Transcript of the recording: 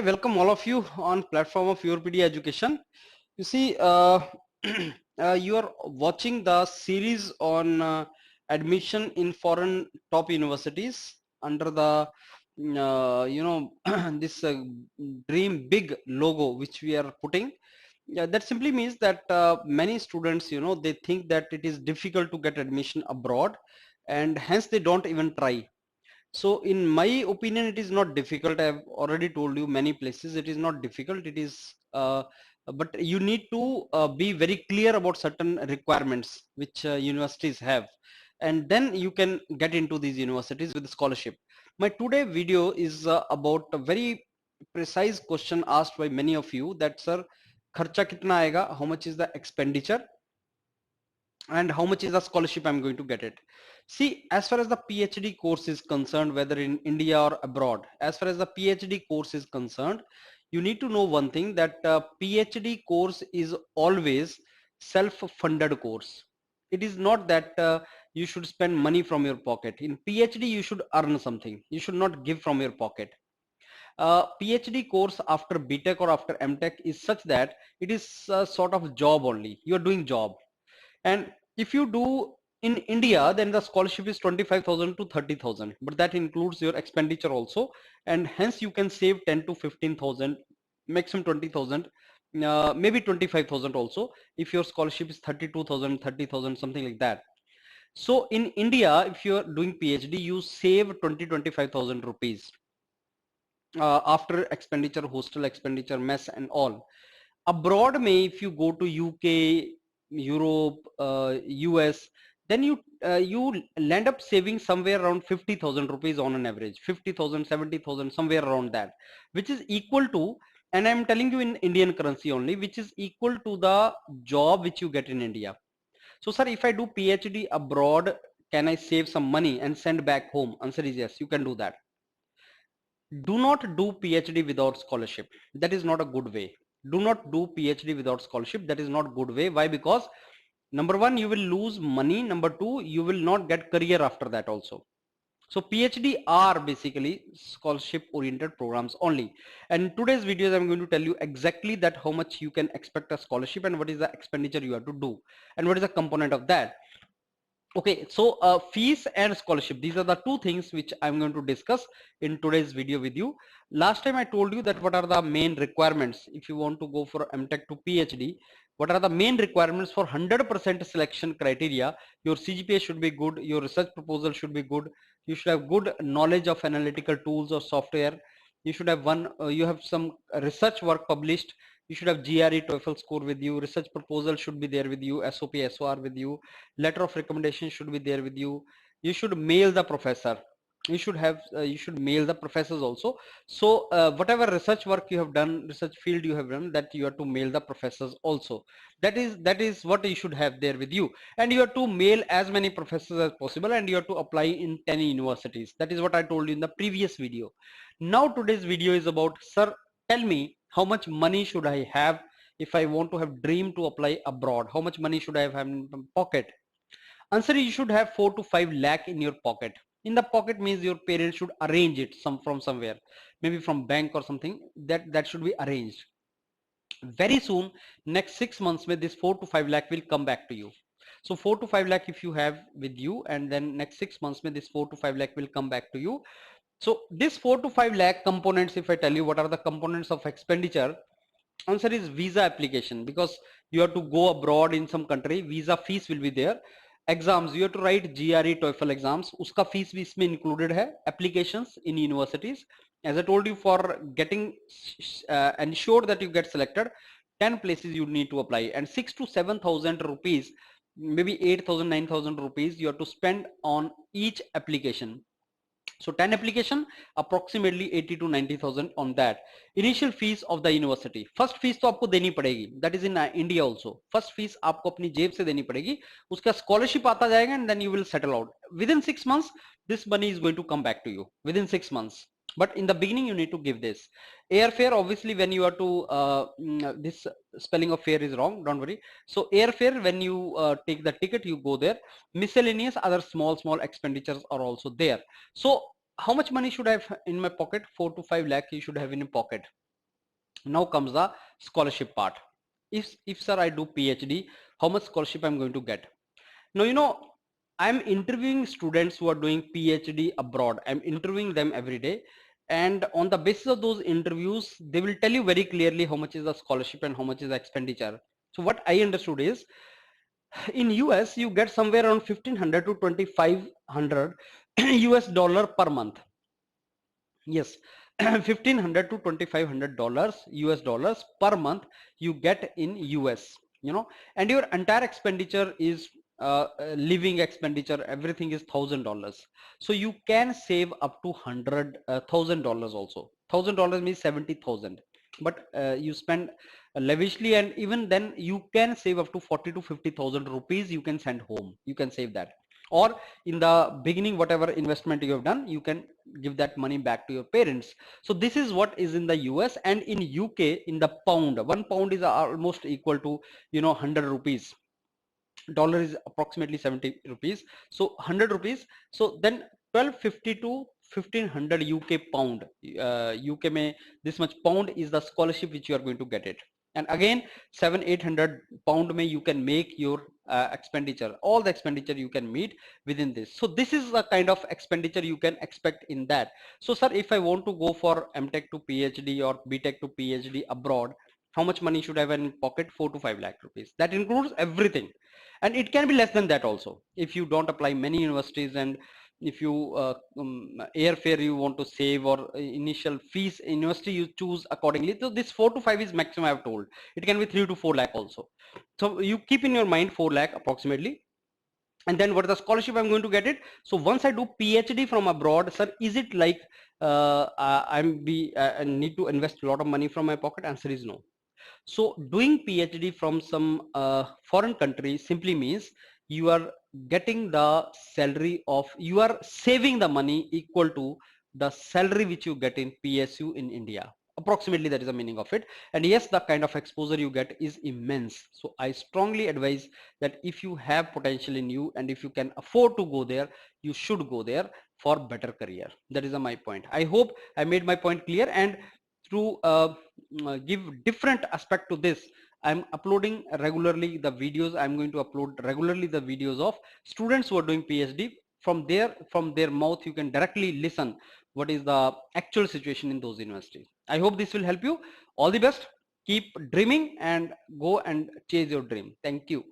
welcome all of you on platform of YourPD Education. You see, you are watching the series on admission in foreign top universities under the, this dream big logo which we are putting. Yeah, that simply means that many students, they think that it is difficult to get admission abroad, and hence they don't even try. So in my opinion, it is not difficult. I have already told you many places it is not difficult. It is, but you need to be very clear about certain requirements which universities have, and then you can get into these universities with scholarship. My today video is about a very precise question asked by many of you, that sir, kharcha kitna aega? How much is the expenditure? And how much is the scholarship I'm going to get it? See, as far as the PhD course is concerned, whether in India or abroad, as far as the PhD course is concerned, you need to know one thing, that PhD course is always self-funded course. It is not that you should spend money from your pocket. In PhD, you should earn something. You should not give from your pocket. PhD course after BTech or after MTech is such that it is a sort of job only. You are doing job. And if you do in India, then the scholarship is 25,000 to 30,000, but that includes your expenditure also, and hence you can save 10 to 15,000, maximum 20,000, maybe 25,000 also, if your scholarship is 32,000, 30,000, something like that. So in India, if you are doing PhD, you save 20-25,000 rupees after expenditure, hostel expenditure, mess and all. Abroad may, if you go to UK, Europe, US, then you land up saving somewhere around 50,000 rupees on an average, 50,000, 70,000, somewhere around that, which is equal to, and I'm telling you in Indian currency only, which is equal to the job which you get in India. So sir, if I do PhD abroad, can I save some money and send back home? Answer is yes, you can do that. Do not do PhD without scholarship. That is not a good way. Do not do PhD without scholarship. That is not good way. Why? Because number one, you will lose money. Number two, you will not get career after that also. So PhD are basically scholarship oriented programs only. And in today's videos, I'm going to tell you exactly that how much you can expect a scholarship and what is the expenditure you have to do and what is the component of that. Okay, so fees and scholarship, these are the two things which I'm going to discuss in today's video with you. Last time I told you that what are the main requirements if you want to go for MTech to PhD. What are the main requirements for 100% selection criteria? Your CGPA should be good, your research proposal should be good, you should have good knowledge of analytical tools or software, you should have you have some research work published, you should have GRE TOEFL score with you, research proposal should be there with you, SOP SOR with you, letter of recommendation should be there with you, you should mail the professor, you should have you should mail the professors also. So whatever research work you have done, research field you have done, that you have to mail the professors also. That is what you should have there with you, and you have to mail as many professors as possible, and you have to apply in 10 universities. That is what I told you in the previous video. Now today's video is about, sir, tell me how much money should I have if I want to have dream to apply abroad? How much money should I have in my pocket? Answer is, you should have 4 to 5 lakh in your pocket. In the pocket means your parents should arrange it from somewhere, maybe from bank or something. That should be arranged. Very soon, next 6 months, with this 4 to 5 lakh will come back to you. So 4 to 5 lakh if you have with you, and then next 6 months, with this 4 to 5 lakh will come back to you. So this 4 to 5 lakh components, if I tell you what are the components of expenditure, answer is visa application, because you have to go abroad in some country, visa fees will be there. Exams, you have to write GRE TOEFL exams, uska fees bhi isme included hai. Applications in universities, as I told you, for getting ensure that you get selected, 10 places you need to apply, and 6 to 7,000 rupees, maybe 8,000 9,000 rupees you have to spend on each application. So 10 application, approximately 80 to 90,000 on that. Initial fees of the university, first fees तो आपको देनी पड़ेगी, that is in India also. First fees आपको अपनी जेब से देनी पड़ेगी, उसका scholarship आता जाएगा, and then you will settle out. Within 6 months, this money is going to come back to you within 6 months. But in the beginning, you need to give this. Airfare, obviously, when you are to this spelling of fare is wrong, don't worry. So airfare, when you take the ticket, you go there. Miscellaneous other small expenditures are also there. So how much money should I have in my pocket? 4 to 5 lakh you should have in your pocket. Now comes the scholarship part. If sir I do PhD, how much scholarship I'm going to get? Now, I'm interviewing students who are doing PhD abroad. I'm interviewing them every day, and on the basis of those interviews they will tell you very clearly how much is the scholarship and how much is the expenditure. So what I understood is, in US you get somewhere around 1500 to 2500 US dollar per month. Yes, 1500 to 2500 dollars US dollars per month you get in US, and your entire expenditure is living expenditure, everything is $1,000. So you can save up to $100,000 also. $1,000 means 70,000, but you spend lavishly, and even then you can save up to 40 to 50,000 rupees. You can send home, you can save that, or in the beginning whatever investment you have done, you can give that money back to your parents. So this is what is in the US. And in UK, in the pound, 1 pound is almost equal to 100 rupees. Dollar is approximately 70 rupees, so 100 rupees. So then 1250 to 1500 UK pound, UK may this much pound is the scholarship which you are going to get it. And again 700-800 pound may you can make your expenditure, all the expenditure you can meet within this. So this is the kind of expenditure you can expect in that. So sir, if I want to go for MTech to PhD or BTech to PhD abroad, how much money should I have in pocket? 4 to 5 lakh rupees. That includes everything, and it can be less than that also if you don't apply many universities, and if you airfare you want to save, or initial fees university you choose accordingly. So this 4 to 5 is maximum I have told. It can be 3 to 4 lakh also. So you keep in your mind 4 lakh approximately. And then what is the scholarship I'm going to get it? So once I do PhD from abroad, sir, is it like I need to invest a lot of money from my pocket? Answer is no. So doing PhD from some foreign country simply means you are getting the salary of, you are saving the money equal to the salary which you get in PSU in India. Approximately that is the meaning of it. And yes, the kind of exposure you get is immense. So I strongly advise that if you have potential in you and if you can afford to go there, you should go there for better career. That is my point. I hope I made my point clear. And to give different aspect to this, I'm uploading regularly the videos. I'm going to upload regularly the videos of students who are doing PhD. From there, from their mouth, you can directly listen what is the actual situation in those universities. I hope this will help you. All the best. Keep dreaming and go and chase your dream. Thank you.